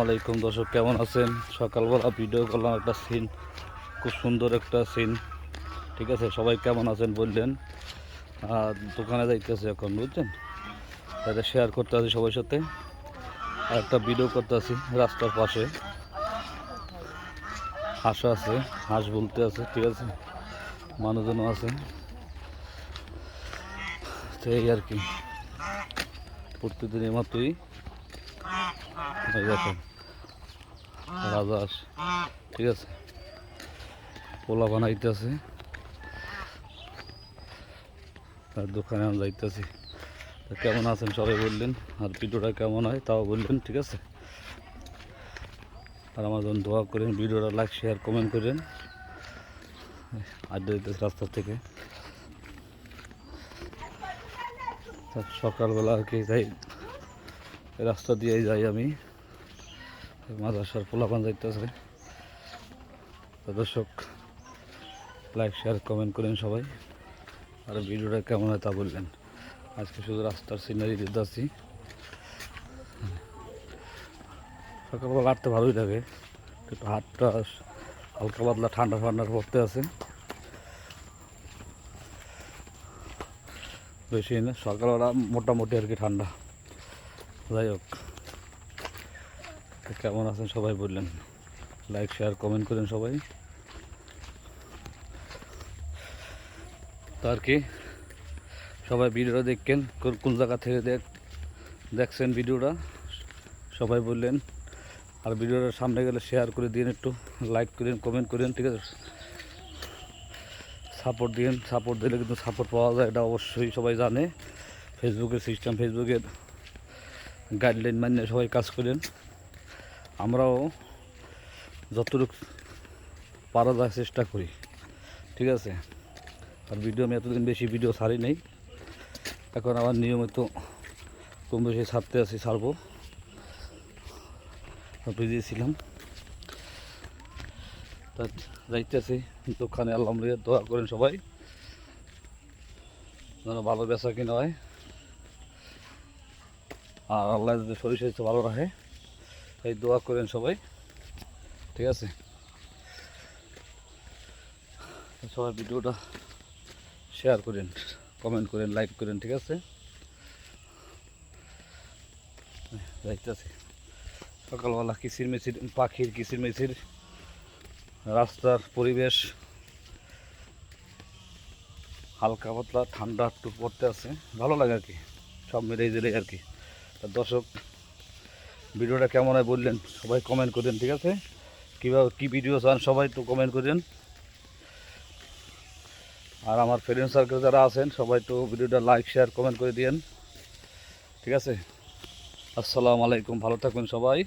আলাইকুম দর্শক, কেমন আছেন? সকালবেলা ভিডিও করলাম একটা সিন, খুব সুন্দর একটা সিন। ঠিক আছে, সবাই কেমন আছেন বললেন। আর দোকানে যাইতেছে এখন, বুঝছেন, তাতে শেয়ার করতে আছি সবার সাথে। আর একটা ভিডিও করতে আছি রাস্তার পাশে, হাঁস আছে, হাঁস বলতে আছে। ঠিক আছে, মানুষজনও আছে, তো এই আর কি প্রতিদিনের মতোই দেখেন রাজহাঁস। ঠিক আছে, পোলা বানাইতেছে, তার দোকানে আমি যাইতেছি। তো কেমন আছেন সবাই বললেন, আর ভিডিওটা কেমন হয় তাও বললেন। ঠিক আছে, আর আমার জন্য দোয়া করেন, ভিডিওটা লাইক শেয়ার কমেন্ট করেন। আড্ডা দিতেছে রাস্তা থেকে, সকালবেলা আর কি যাই, রাস্তা দিয়েই যাই আমি। মাদ্রাসার পোলাপান যাইতেছে। দর্শক, লাইক শেয়ার কমেন্ট করেন সবাই, আর ভিডিওটা কেমন হয় তা বললেন। আজকে শুধু রাস্তার সিনারি দিতে আসছি। সকালবেলা হাঁটতে ভালোই লাগে, একটু হাতটা হালকা পাতলা ঠান্ডা ঠান্ডা পড়তে আছে, বেশি না। সকালবেলা মোটামুটি আর কি ঠান্ডা। যাই হোক, কেমন আছেন সবাই বললেন, লাইক শেয়ার কমেন্ট করেন সবাই। তো আর কি সবাই ভিডিওটা দেখেন, কোন জায়গা থেকে দেখছেন ভিডিওটা সবাই বললেন। আর ভিডিওটার সামনে গেলে শেয়ার করে দিন, একটু লাইক করেন, কমেন্ট করেন। ঠিক আছে, সাপোর্ট দিন, সাপোর্ট দিলে কিন্তু সাপোর্ট পাওয়া যায়, এটা অবশ্যই সবাই জানে। ফেসবুকের সিস্টেম, ফেসবুকের গাইডলাইন মান্য সবাই কাজ করেন। আমরাও যতটুকু পারা যায় চেষ্টা করি। ঠিক আছে, আর ভিডিও আমি এতদিন বেশি ভিডিও ছাড়ি নেই, এখন আমার নিয়মিত কম বেশি ছাড়তে আছি, ছাড়বো। বিজি ছিলাম, তা যাইতেছি দোকানে। আলহামদুলিল্লাহ, দোয়া করেন সবাই যেন ভালো বেচা কিনা হয়, আর আল্লাহ যদি শরীর স্বাস্থ্য ভালো রাখে, এই দোয়া করেন সবাই। ঠিক আছে, সবাই ভিডিওটা শেয়ার করেন, কমেন্ট করেন, লাইক করেন। ঠিক আছে, যাইতেছি সকালবেলা কিচির মিচির পাখির কিচির মিচির, রাস্তার পরিবেশ হালকা পাতলা ঠান্ডা একটু পড়তে আছে, ভালো লাগে আর কি, সব মিলে দিলে আর কি। দর্শক, ভিডিওটা কেমন হয় বললেন, সবাই কমেন্ট করেন। ঠিক আছে, কীভাবে কী ভিডিও চান সবাই তো কমেন্ট করেন। আর আমার ফ্রেন্ড সার্কেল যারা আছেন সবাই তো ভিডিওটা লাইক শেয়ার কমেন্ট করে দিন। ঠিক আছে, আসসালামু আলাইকুম, ভালো থাকবেন সবাই।